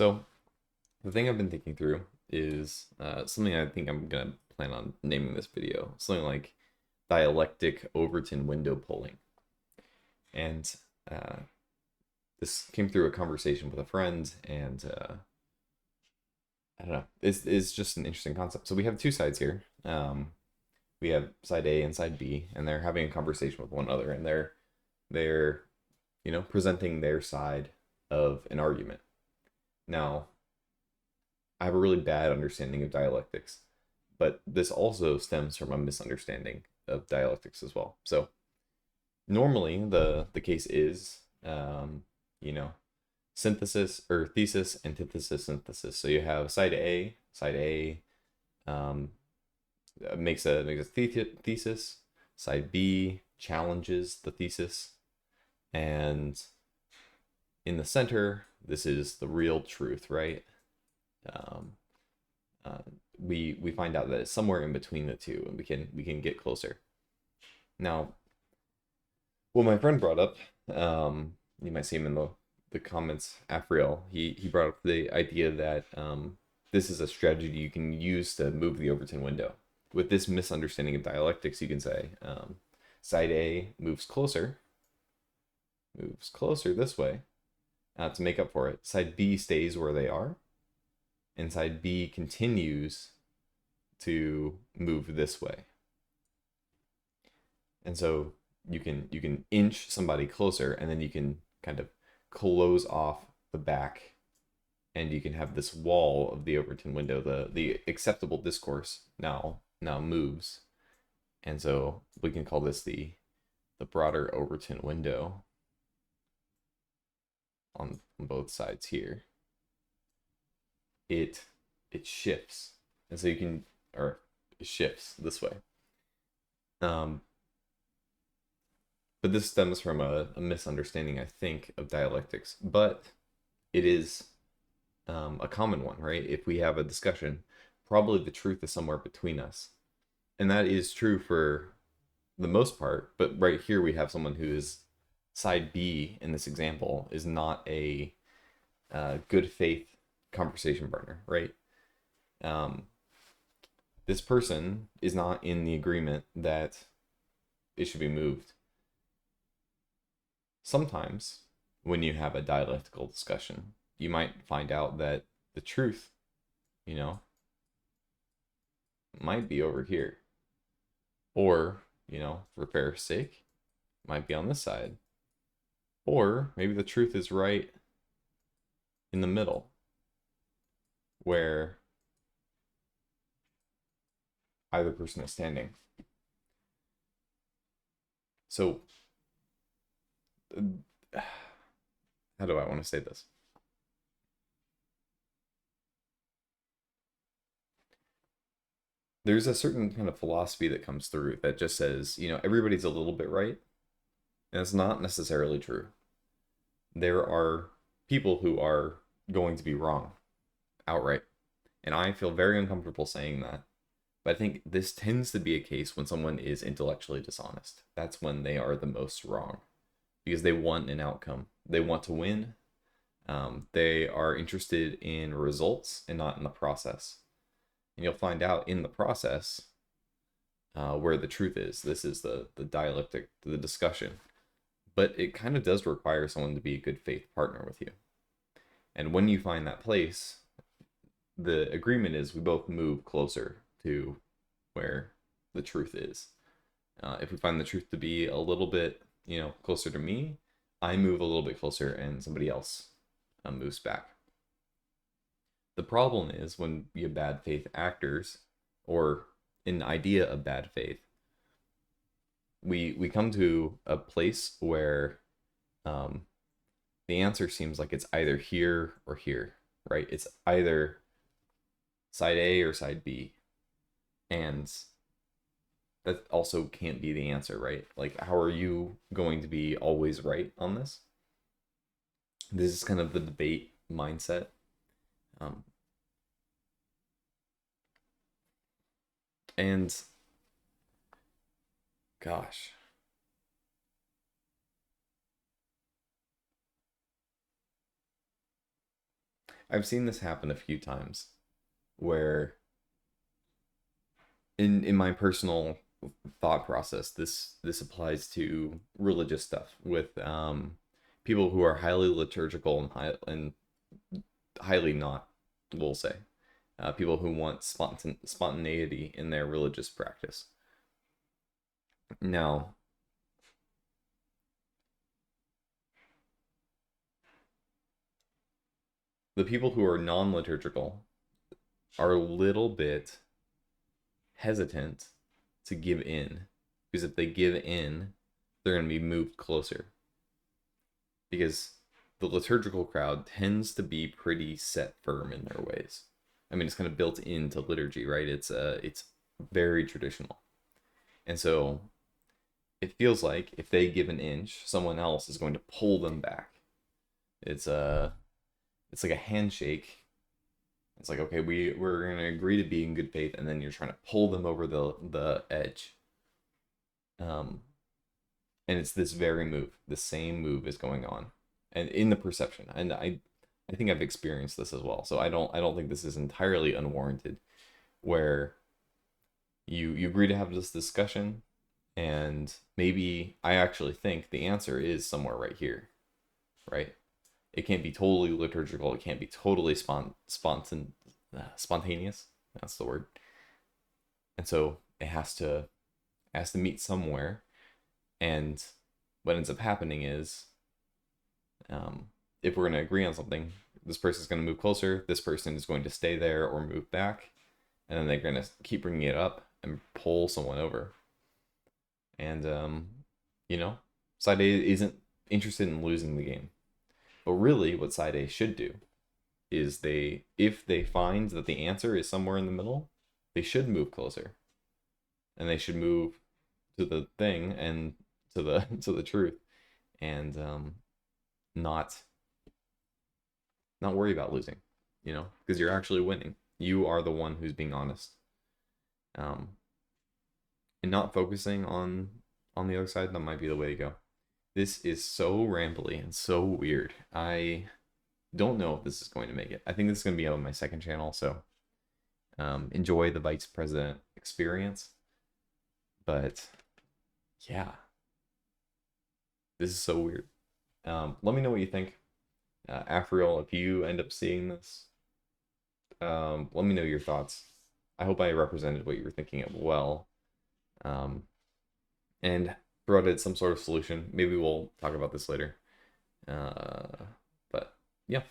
So the thing I've been thinking through is something I think I'm gonna plan on naming this video. Something like Dialectic Overton window pulling. And uh, this came through a conversation with a friend, and I don't know. It's just an interesting concept. So we have two sides here. We have side A and side B, and they're having a conversation with one another, and they're presenting their side of an argument. Now, I have a really bad understanding of dialectics, but this also stems from a misunderstanding of dialectics as well. So normally the case is you know synthesis or thesis, antithesis, synthesis. So you have side A um, makes a thesis, side B challenges the thesis, and in the center this is the real truth, right? Um, uh, we find out that it's somewhere in between the two, and we can get closer. Now, what my friend brought up, you might see him in the comments, Afriel. He brought up the idea that this is a strategy you can use to move the Overton window. With this misunderstanding of dialectics, you can say side A moves closer this way to make up for it. Side B stays where they are, and side B continues to move this way. And so you can inch somebody closer, and then you can kind of close off the back, and you can have this wall of the Overton window. The acceptable discourse now moves, and so we can call this the broader Overton window on both sides here. It shifts, and so you can, or it shifts this way. Um, but this stems from a misunderstanding, I think, of dialectics. But it is a common one, right? If we have a discussion, probably the truth is somewhere between us. And that is true for the most part. But right here, we have someone who is side B in this example is not a good faith conversation partner, right? Um, this person is not in the agreement that it should be moved. Sometimes when you have a dialectical discussion, you might find out that the truth, you know, might be over here. Or, for fair's sake, might be on this side. Or maybe the truth is right in the middle, where either person is standing. So, how do I want to say this? There's a certain kind of philosophy that comes through that just says, everybody's a little bit right. And it's not necessarily true. There are people who are going to be wrong outright. And I feel very uncomfortable saying that. But I think this tends to be a case when someone is intellectually dishonest. That's when they are the most wrong because they want an outcome. They want to win. They are interested in results and not in the process. And you'll find out in the process where the truth is. This is the dialectic, the discussion. But it kind of does require someone to be a good faith partner with you. And when you find that place, the agreement is we both move closer to where the truth is. If we find the truth to be a little bit, closer to me, I move a little bit closer and somebody else moves back. The problem is when you have bad faith actors or an idea of bad faith, we come to a place where the answer seems like it's either here or here, right? It's either side A or side B. And that also can't be the answer, right? Like, how are you going to be always right on this? This is kind of the debate mindset. Um, and gosh, I've seen this happen a few times where in my personal thought process, this applies to religious stuff with people who are highly liturgical and highly not, we'll say, people who want spontaneity in their religious practice. Now, the people who are non-liturgical are a little bit hesitant to give in, because if they give in, they're going to be moved closer. Because the liturgical crowd tends to be pretty set firm in their ways. I mean, it's kind of built into liturgy, right? It's very traditional. And so it feels like if they give an inch, someone else is going to pull them back. It's like a handshake. It's like, okay, we're gonna agree to be in good faith, and then you're trying to pull them over the edge. And it's this very move, the same move is going on, and in the perception, and I think I've experienced this as well. So I don't think this is entirely unwarranted, where you agree to have this discussion, and maybe I actually think the answer is somewhere right here, right? It can't be totally liturgical. It can't be totally spontaneous. That's the word. And so it has to meet somewhere. And what ends up happening is, if we're going to agree on something, this person is going to move closer. This person is going to stay there or move back, and then they're going to keep bringing it up and pull someone over. And side A isn't interested in losing the game. But really, what side A should do is if they find that the answer is somewhere in the middle, they should move closer, and they should move to the thing and to the to the truth, and not worry about losing, because you're actually winning. You are the one who's being honest, and not focusing on the other side. That might be the way to go. This is so rambly and so weird. I don't know if this is going to make it. I think this is going to be on my second channel, so enjoy the Vice President experience. But yeah, this is so weird. Let me know what you think. Afriel, if you end up seeing this, let me know your thoughts. I hope I represented what you were thinking of well. And brought in some sort of solution. Maybe we'll talk about this later. But yeah.